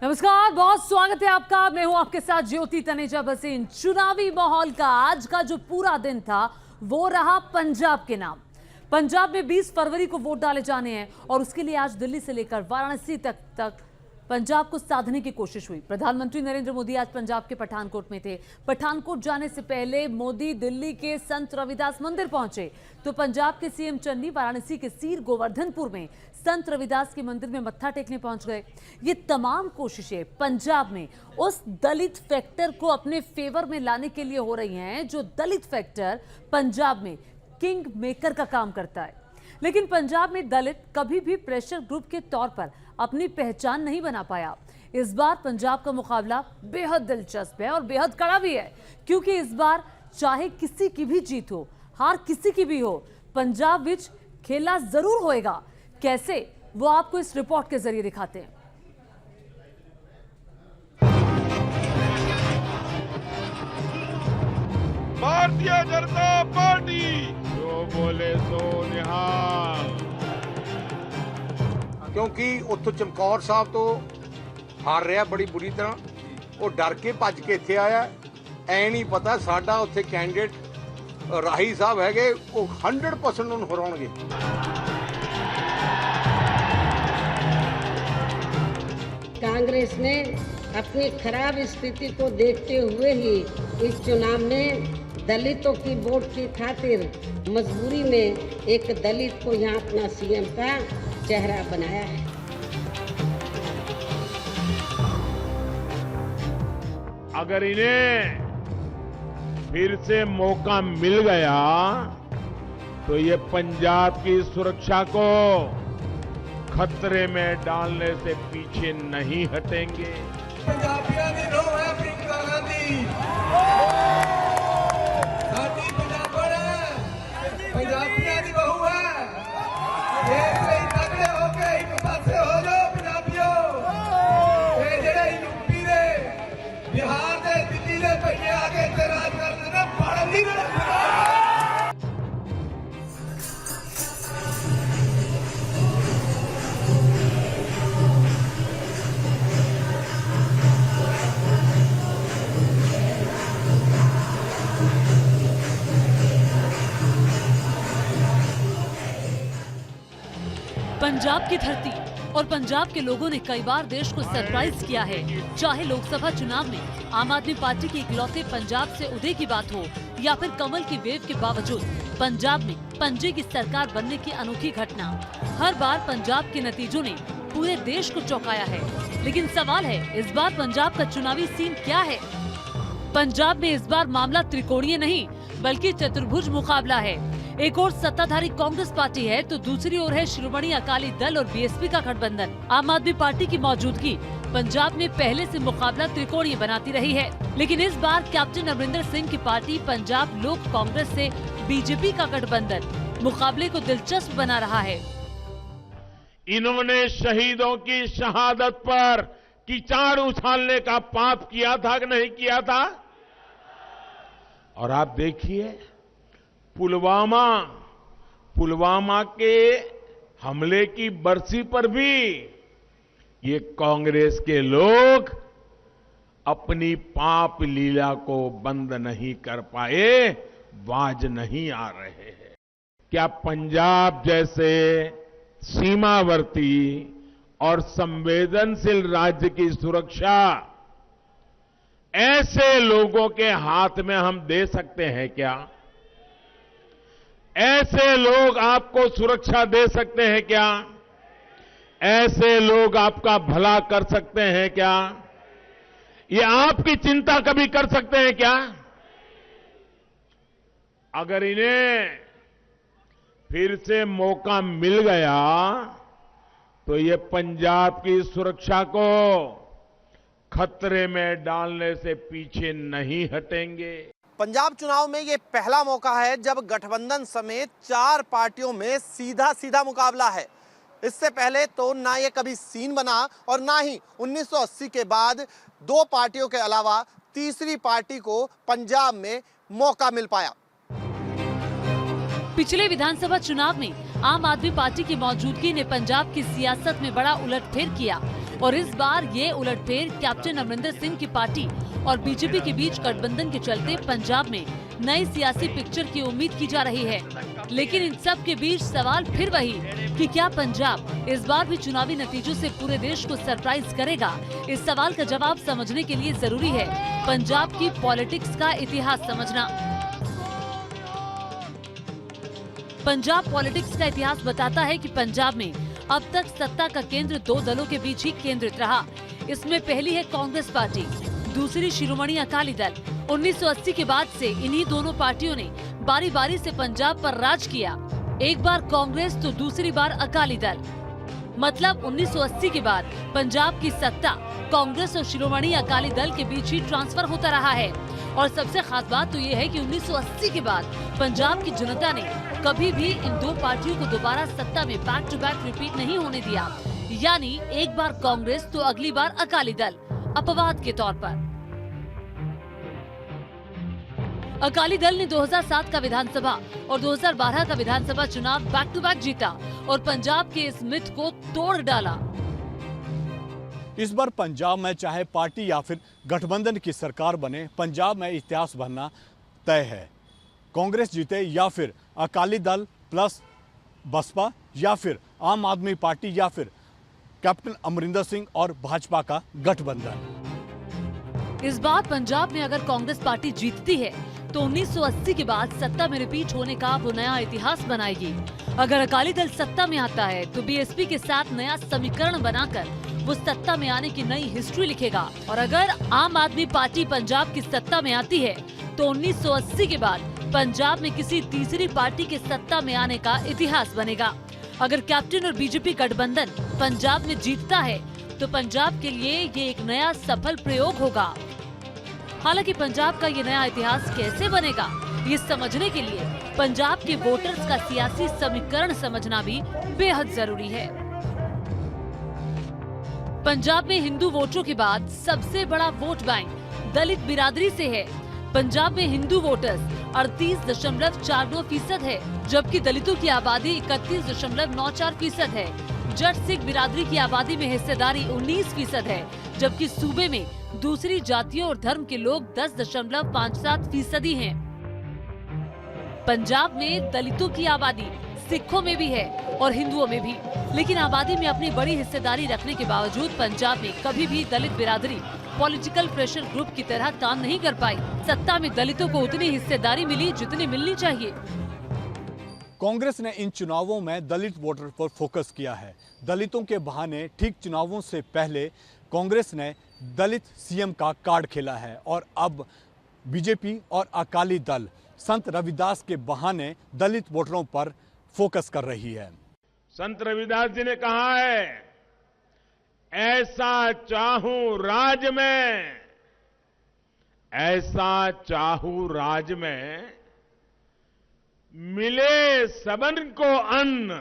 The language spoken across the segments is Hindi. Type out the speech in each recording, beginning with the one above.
नमस्कार, बहुत स्वागत है आपका। मैं हूं आपके साथ ज्योति तनेजा भसीन। चुनावी माहौल का आज का जो पूरा दिन था वो रहा पंजाब के नाम। पंजाब में 20 फरवरी को वोट डाले जाने हैं और उसके लिए आज दिल्ली से लेकर वाराणसी तक पंजाब को साधने की कोशिश हुई। प्रधानमंत्री नरेंद्र मोदी आज पंजाब के पठानकोट में थे। पठानकोट जाने से पहले मोदी दिल्ली के संत रविदास मंदिर पहुंचे तो पंजाब के सीएम चन्नी वाराणसी के सीर गोवर्धनपुर में संत रविदास के मंदिर में मत्था टेकने पहुंच गए। ये तमाम कोशिशें पंजाब में उस दलित फैक्टर को अपने फेवर में लाने के लिए हो रही हैं जो दलित फैक्टर पंजाब में किंग मेकर का काम करता है। लेकिन पंजाब में दलित कभी भी प्रेशर ग्रुप के तौर पर अपनी पहचान नहीं बना पाया। इस बार पंजाब का मुकाबला बेहद दिलचस्प है और बेहद कड़ा भी है, क्योंकि इस बार चाहे किसी की भी जीत हो, हार किसी की भी हो, पंजाब विच खेला जरूर होएगा। कैसे, वो आपको इस रिपोर्ट के जरिए दिखाते हैं। भारतीय जनता पार्टी जो बोले सो निहाल। क्योंकि ਉੱਥੋਂ ਚਮਕੌਰ ਸਾਹਿਬ ਤੋਂ ਹਾਰ ਰਿਹਾ ਬੜੀ ਬੁਰੀ ਤਰ੍ਹਾਂ, ਉਹ ਡਰ ਕੇ ਭੱਜ ਕੇ ਇੱਥੇ ਆਇਆ। ਐ ਨਹੀਂ ਪਤਾ ਸਾਡਾ ਉੱਥੇ ਕੈਂਡੀਡੇਟ ਰਾਹੀ ਸਾਹਿਬ ਹੈਗੇ, ਉਹ 100% ਉਹਨੂੰ ਹਰਾਉਣਗੇ। कांग्रेस ने अपनी खराब स्थिति को देखते हुए ही इस चुनाव में दलितों की वोट की खातिर मजबूरी में एक दलित को यहाँ अपना सीएम का चेहरा बनाया है। अगर इन्हें फिर से मौका मिल गया तो ये पंजाब की सुरक्षा को खतरे में डालने से पीछे नहीं हटेंगे। पंजाबियों की रो है प्रियंका गांधी, साडी पंजाबण है, पंजाबियों की बहू है। एक लिए तगड़े होके एक पासे हो जाओ पंजाबियों। ये जेड़े यूपी दे, बिहार दे, दिल्ली दे भैये आगे ते राज करदे ने बड़ नहीं करदे। पंजाब की धरती और पंजाब के लोगों ने कई बार देश को सरप्राइज किया है। चाहे लोकसभा चुनाव में आम आदमी पार्टी के इकलौते पंजाब से उदय की बात हो या फिर कमल की वेव के बावजूद पंजाब में पंजे की सरकार बनने की अनोखी घटना, हर बार पंजाब के नतीजों ने पूरे देश को चौंकाया है। लेकिन सवाल है, इस बार पंजाब का चुनावी सीन क्या है? पंजाब में इस बार मामला त्रिकोणीय नहीं बल्कि चतुर्भुज मुकाबला है। एक और सत्ताधारी कांग्रेस पार्टी है तो दूसरी ओर है शिरोमणि अकाली दल और बीएसपी का गठबंधन। आम आदमी पार्टी की मौजूदगी पंजाब में पहले से मुकाबला त्रिकोणीय बनाती रही है, लेकिन इस बार कैप्टन अमरिंदर सिंह की पार्टी पंजाब लोक कांग्रेस से बीजेपी का गठबंधन मुकाबले को दिलचस्प बना रहा है। इन्होंने शहीदों की शहादत पर कीचड़ उछालने का पाप किया था कि नहीं किया था? और आप देखिए पुलवामा के हमले की बरसी पर भी ये कांग्रेस के लोग अपनी पाप लीला को बंद नहीं कर पाए, बाज नहीं आ रहे हैं। क्या पंजाब जैसे सीमावर्ती और संवेदनशील राज्य की सुरक्षा ऐसे लोगों के हाथ में हम दे सकते हैं क्या? ऐसे लोग आपको सुरक्षा दे सकते हैं क्या? ऐसे लोग आपका भला कर सकते हैं क्या? ये आपकी चिंता कभी कर सकते हैं क्या? अगर इन्हें फिर से मौका मिल गया तो ये पंजाब की सुरक्षा को खतरे में डालने से पीछे नहीं हटेंगे। पंजाब चुनाव में ये पहला मौका है जब गठबंधन समेत 4 पार्टियों में सीधा मुकाबला है। इससे पहले तो ना ये कभी सीन बना और ना ही 1980 के बाद 2 पार्टियों के अलावा तीसरी पार्टी को पंजाब में मौका मिल पाया। पिछले विधानसभा चुनाव में आम आदमी पार्टी की मौजूदगी ने पंजाब की सियासत में बड़ा उलटफेर किया और इस बार ये उलटफेर कैप्टन अमरिंदर सिंह की पार्टी और बीजेपी के बीच गठबंधन के चलते पंजाब में नई सियासी पिक्चर की उम्मीद की जा रही है। लेकिन इन सब के बीच सवाल फिर वही कि क्या पंजाब इस बार भी चुनावी नतीजों से पूरे देश को सरप्राइज करेगा? इस सवाल का जवाब समझने के लिए जरूरी है पंजाब की पॉलिटिक्स का इतिहास समझना। पंजाब पॉलिटिक्स का इतिहास बताता है कि पंजाब में अब तक सत्ता का केंद्र दो दलों के बीच ही केंद्रित रहा। इसमें पहली है कांग्रेस पार्टी, दूसरी शिरोमणि अकाली दल। 1980 के बाद से इन्हीं दोनों पार्टियों ने बारी बारी से पंजाब पर राज किया, एक बार कांग्रेस तो दूसरी बार अकाली दल। मतलब 1980 के बाद पंजाब की सत्ता कांग्रेस और शिरोमणि अकाली दल के बीच ही ट्रांसफर होता रहा है। और सबसे खास बात तो ये है कि 1980 के बाद पंजाब की जनता ने कभी भी इन दो पार्टियों को दोबारा सत्ता में बैक टू बैक रिपीट नहीं होने दिया। यानी एक बार कांग्रेस तो अगली बार अकाली दल, अपवाद के तौर पर। अकाली दल ने 2007 का विधानसभा और 2012 का विधानसभा चुनाव बैक टू बैक जीता और पंजाब के इस मिथ को तोड़ डाला। इस बार पंजाब में चाहे पार्टी या फिर गठबंधन की सरकार बने, पंजाब में इतिहास बनना तय है। कांग्रेस जीते या फिर अकाली दल प्लस बसपा या फिर आम आदमी पार्टी या फिर कैप्टन अमरिंदर सिंह और भाजपा का गठबंधन। इस बार पंजाब में अगर कांग्रेस पार्टी जीतती है तो 1980 के बाद सत्ता में रिपीट होने का वो नया इतिहास बनाएगी। अगर अकाली दल सत्ता में आता है तो बीएसपी के साथ नया समीकरण बनाकर वो सत्ता में आने की नई हिस्ट्री लिखेगा। और अगर आम आदमी पार्टी पंजाब की सत्ता में आती है तो 1980 के बाद पंजाब में किसी तीसरी पार्टी के सत्ता में आने का इतिहास बनेगा। अगर कैप्टन और बीजेपी गठबंधन पंजाब में जीतता है तो पंजाब के लिए ये एक नया सफल प्रयोग होगा। हालांकि पंजाब का ये नया इतिहास कैसे बनेगा, ये समझने के लिए पंजाब के वोटर्स का सियासी समीकरण समझना भी बेहद जरूरी है। पंजाब में हिंदू वोटरों के बाद सबसे बड़ा वोट बैंक दलित बिरादरी से है। पंजाब में हिंदू वोटर्स 38.49% है, जबकि दलितों की आबादी 31.94% है। जट सिख बिरादरी की आबादी में हिस्सेदारी 19% है, जबकि सूबे में दूसरी जातियों और धर्म के लोग 10.57% हैं। पंजाब में दलितों की आबादी सिखों में भी है और हिंदुओं में भी, लेकिन आबादी में अपनी बड़ी हिस्सेदारी रखने के बावजूद पंजाब में कभी भी दलित बिरादरी पॉलिटिकल प्रेशर ग्रुप की तरह काम नहीं कर पाई। सत्ता में दलितों को उतनी हिस्सेदारी मिली जितनी मिलनी चाहिए। कांग्रेस ने इन चुनावों में दलित वोटर पर फोकस किया है। दलितों के बहाने ठीक चुनावों से पहले कांग्रेस ने दलित सीएम का कार्ड खेला है और अब बीजेपी और अकाली दल संत रविदास के बहाने दलित वोटरों पर फोकस कर रही है। संत रविदास जी ने कहा है, ऐसा चाहूं राज में, ऐसा चाहूं राज में, मिले सबन को अन्न,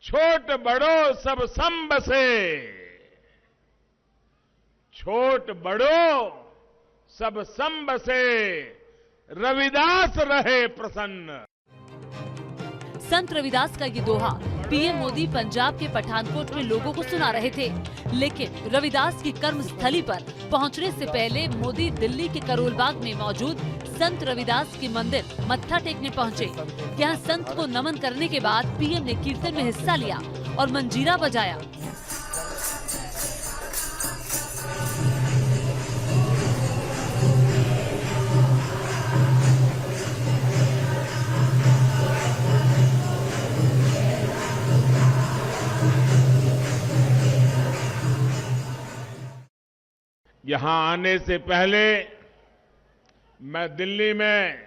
छोट बड़ो सब सम बसे, छोट बड़ो सब सम बसे, रविदास रहे प्रसन्न। संत रविदास का ये दोहा पीएम मोदी पंजाब के पठानकोट में लोगों को सुना रहे थे, लेकिन रविदास की कर्म स्थली पर पहुंचने से पहले मोदी दिल्ली के करोल बाग में मौजूद संत रविदास के मंदिर मत्था टेकने पहुंचे। यहाँ संत को नमन करने के बाद पीएम ने कीर्तन में हिस्सा लिया और मंजीरा बजाया। यहां आने से पहले मैं दिल्ली में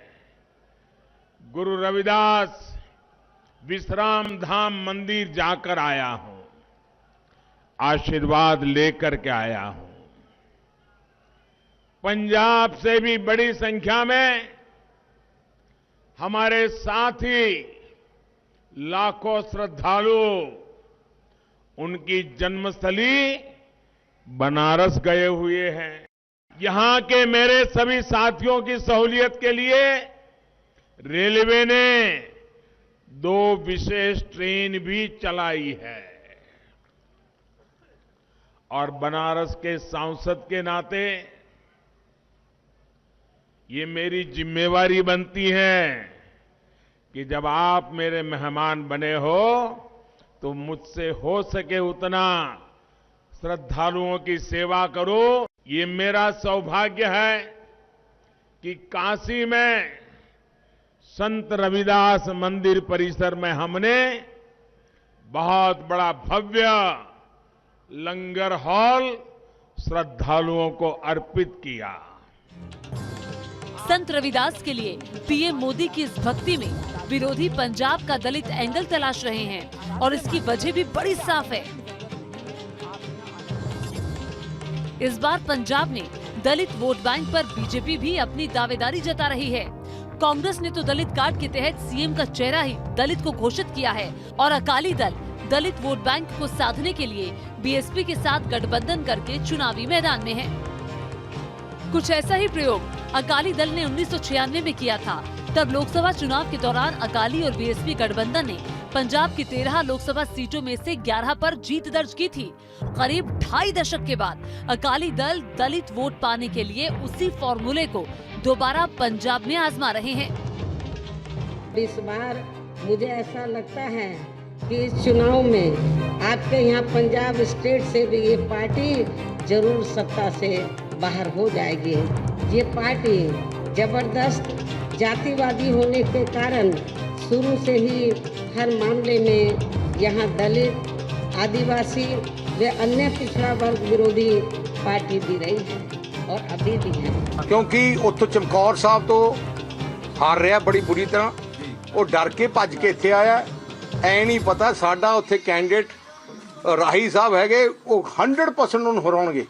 गुरु रविदास विश्राम धाम मंदिर जाकर आया हूं, आशीर्वाद लेकर के आया हूं। पंजाब से भी बड़ी संख्या में हमारे साथी लाखों श्रद्धालु उनकी जन्मस्थली बनारस गए हुए हैं। यहां के मेरे सभी साथियों की सहूलियत के लिए रेलवे ने 2 विशेष ट्रेन भी चलाई है और बनारस के सांसद के नाते ये मेरी जिम्मेवारी बनती है कि जब आप मेरे मेहमान बने हो तो मुझसे हो सके उतना श्रद्धालुओं की सेवा करो। ये मेरा सौभाग्य है कि काशी में संत रविदास मंदिर परिसर में हमने बहुत बड़ा भव्य लंगर हॉल श्रद्धालुओं को अर्पित किया। संत रविदास के लिए पीएम मोदी की इस भक्ति में विरोधी पंजाब का दलित एंगल तलाश रहे हैं और इसकी वजह भी बड़ी साफ है। इस बार पंजाब में दलित वोट बैंक पर बीजेपी भी अपनी दावेदारी जता रही है। कांग्रेस ने तो दलित कार्ड के तहत सीएम का चेहरा ही दलित को घोषित किया है और अकाली दल दलित वोट बैंक को साधने के लिए बीएसपी के साथ गठबंधन करके चुनावी मैदान में है। कुछ ऐसा ही प्रयोग अकाली दल ने 1996 में किया था। तब लोकसभा चुनाव के दौरान अकाली और बीएसपी गठबंधन ने पंजाब की 13 लोकसभा सीटों में से 11 पर जीत दर्ज की थी। करीब 2.5 दशक के बाद अकाली दल दलित वोट पाने के लिए उसी फॉर्मूले को दोबारा पंजाब में आजमा रहे हैं। इस बार मुझे ऐसा लगता है कि इस चुनाव में आपके यहाँ पंजाब स्टेट से भी ये पार्टी जरूर सत्ता से बाहर हो जाएगी। ये पार्टी जबरदस्त जातिवादी होने के कारण शुरू से ही हर मामले में यहाँ दलित, आदिवासी व अन्य पिछड़ा वर्ग विरोधी पार्टी भी रही है और अभी भी है। क्योंकि उत्थों चमकौर साहब तो हार रहा बड़ी बुरी तरह, वो डर के भज के इत्थे आया। ऐ नहीं पता साडा उत्थे कैंडिडेट राही साहब है वो 100% उन्होंने हराउणगे।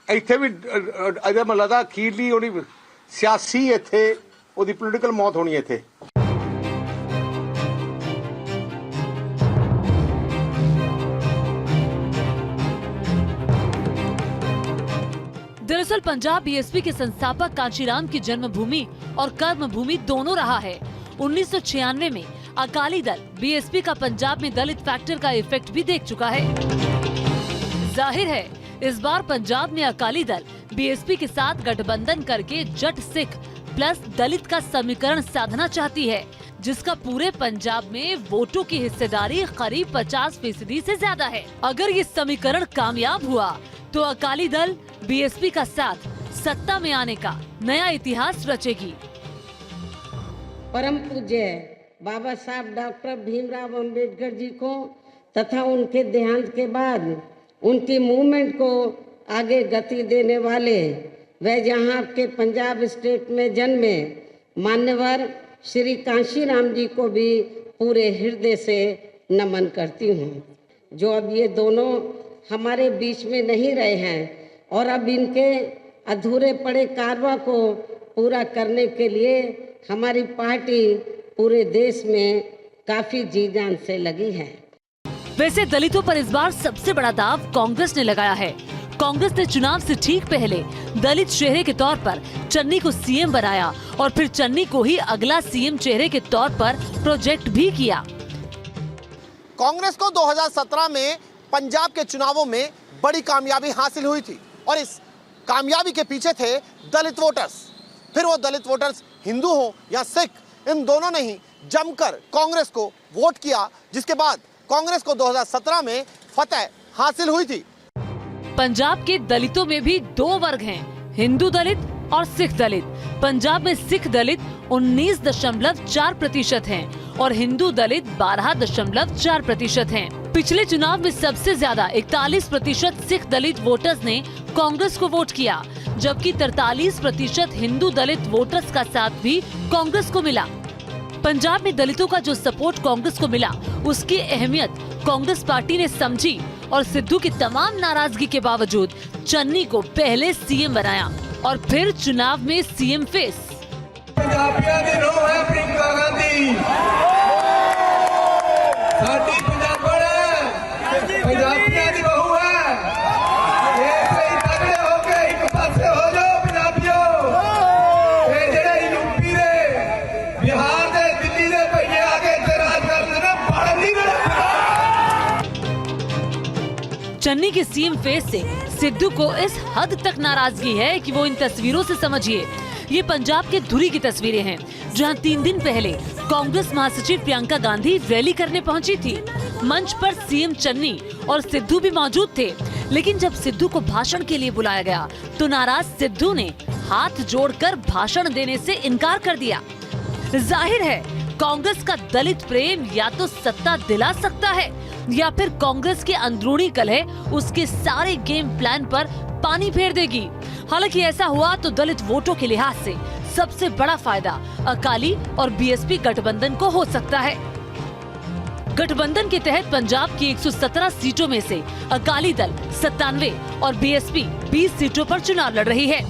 ਇੱਥੇ ਵੀ ਅਜੇ ਮੈਨੂੰ ਲੱਗਦਾ ਅਖੀਰਲੀ ਉਹਦੀ ਸਿਆਸੀ ਇੱਥੇ ਉਹਦੀ ਪੋਲੀਟੀਕਲ ਮੌਤ ਹੋਣੀ ਹੈ ਇੱਥੇ। दरअसल पंजाब बीएसपी के संस्थापक कांशीराम की जन्मभूमि और कर्मभूमि दोनों रहा है। 1996 में अकाली दल बीएसपी का पंजाब में दलित फैक्टर का इफेक्ट भी देख चुका है। जाहिर है इस बार पंजाब में अकाली दल बीएसपी के साथ गठबंधन करके जट सिख प्लस दलित का समीकरण साधना चाहती है, जिसका पूरे पंजाब में वोटों की हिस्सेदारी करीब 50% से ज्यादा है। अगर ये समीकरण कामयाब हुआ तो अकाली दल बीएसपी का साथ सत्ता में आने का नया इतिहास रचेगी। परम पूज्य बाबा साहब डॉक्टर भीमराव अंबेडकर जी को तथा उनके देहांत के बाद उनकी मूवमेंट को आगे गति देने वाले व जहां के पंजाब स्टेट में जन्मे मान्यवर श्री कांशीराम जी को भी पूरे हृदय से नमन करती हूं, जो अब ये दोनों हमारे बीच में नहीं रहे हैं और अब इनके अधूरे पड़े कारवा को पूरा करने के लिए हमारी पार्टी पूरे देश में काफी जी जान से लगी है। वैसे दलितों पर इस बार सबसे बड़ा दाव कांग्रेस ने लगाया है। कांग्रेस ने चुनाव से ठीक पहले दलित चेहरे के तौर पर चन्नी को सीएम बनाया और फिर चन्नी को ही अगला सीएम चेहरे के तौर पर प्रोजेक्ट भी किया। कांग्रेस को 2017 में पंजाब के चुनावों में बड़ी कामयाबी हासिल हुई थी और इस कामयाबी के पीछे थे दलित वोटर्स। फिर वो दलित वोटर्स हिंदू हो या सिख, इन दोनों ने ही जमकर कांग्रेस को वोट किया, जिसके बाद कांग्रेस को 2017 में फतह हासिल हुई थी। पंजाब के दलितों में भी 2 वर्ग हैं, हिंदू दलित और सिख दलित। पंजाब में सिख दलित 19.4% हैं और हिंदू दलित 12.4% हैं। पिछले चुनाव में सबसे ज्यादा 41% सिख दलित वोटर्स ने कांग्रेस को वोट किया, जबकि 43% हिंदू दलित वोटर्स का साथ भी कांग्रेस को मिला। पंजाब में दलितों का जो सपोर्ट कांग्रेस को मिला, उसकी अहमियत कांग्रेस पार्टी ने समझी और सिद्धू की तमाम नाराजगी के बावजूद चन्नी को पहले सीएम बनाया और फिर चुनाव में सीएम फेस। पंजाबियों की नो है प्रियंका गांधी, साडी पंजाबण पंजाबियों की बहू है। एक सही तगड़े होके एक पासे हो जाओ पंजाबियों। ये जेड़े यूपी दे चन्नी की सीएम फेस से सिद्धू को इस हद तक नाराजगी है कि वो इन तस्वीरों से समझिए, ये पंजाब के धुरी की तस्वीरें हैं, जहां 3 दिन पहले कांग्रेस महासचिव प्रियंका गांधी रैली करने पहुंची थी। मंच पर सीएम चन्नी और सिद्धू भी मौजूद थे, लेकिन जब सिद्धू को भाषण के लिए बुलाया गया तो नाराज सिद्धू ने हाथ जोड़कर भाषण देने से इनकार कर दिया। जाहिर है कांग्रेस का दलित प्रेम या तो सत्ता दिला सकता है या फिर कांग्रेस के अंदरूनी कलह उसके सारे गेम प्लान पर पानी फेर देगी। हालांकि ऐसा हुआ तो दलित वोटों के लिहाज से सबसे बड़ा फायदा अकाली और बीएसपी गठबंधन को हो सकता है। गठबंधन के तहत पंजाब की 117 सीटों में से अकाली दल 97 और बीएसपी 20 सीटों पर चुनाव लड़ रही है।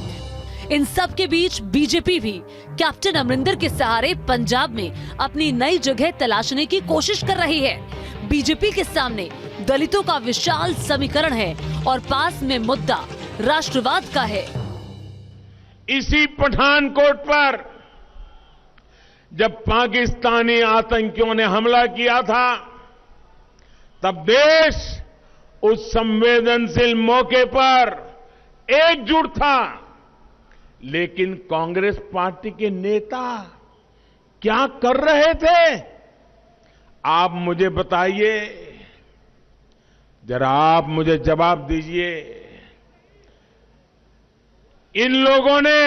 इन सब के बीच बीजेपी भी कैप्टन अमरिंदर के सहारे पंजाब में अपनी नई जगह तलाशने की कोशिश कर रही है। बीजेपी के सामने दलितों का विशाल समीकरण है और पास में मुद्दा राष्ट्रवाद का है। इसी पठानकोट पर जब पाकिस्तानी आतंकियों ने हमला किया था, तब देश उस संवेदनशील मौके पर एकजुट था, लेकिन कांग्रेस पार्टी के नेता क्या कर रहे थे, आप मुझे बताइए, जरा आप मुझे जवाब दीजिए। इन लोगों ने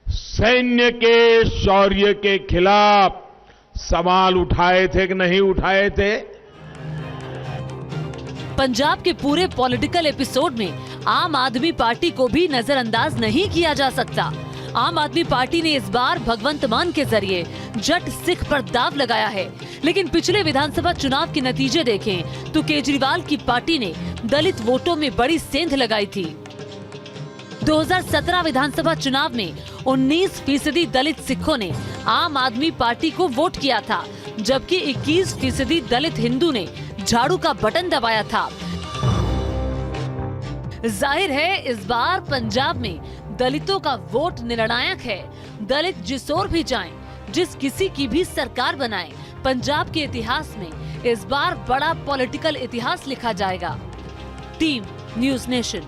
सैन्य के शौर्य के खिलाफ सवाल उठाए थे कि नहीं उठाए थे? पंजाब के पूरे पॉलिटिकल एपिसोड में आम आदमी पार्टी को भी नजरअंदाज नहीं किया जा सकता। आम आदमी पार्टी ने इस बार भगवंत मान के जरिए जट सिख पर दाव लगाया है, लेकिन पिछले विधानसभा चुनाव के नतीजे देखें तो केजरीवाल की पार्टी ने दलित वोटों में बड़ी सेंध लगाई थी। 2017 विधानसभा चुनाव में 19% दलित सिखों ने आम आदमी पार्टी को वोट किया था, जबकि 21% दलित हिंदू ने झाड़ू का बटन दबाया था। जाहिर है इस बार पंजाब में दलितों का वोट निर्णायक है। दलित जिस ओर भी जाएं, जिस किसी की भी सरकार बनाएं, पंजाब के इतिहास में इस बार बड़ा पॉलिटिकल इतिहास लिखा जाएगा। Team news nation.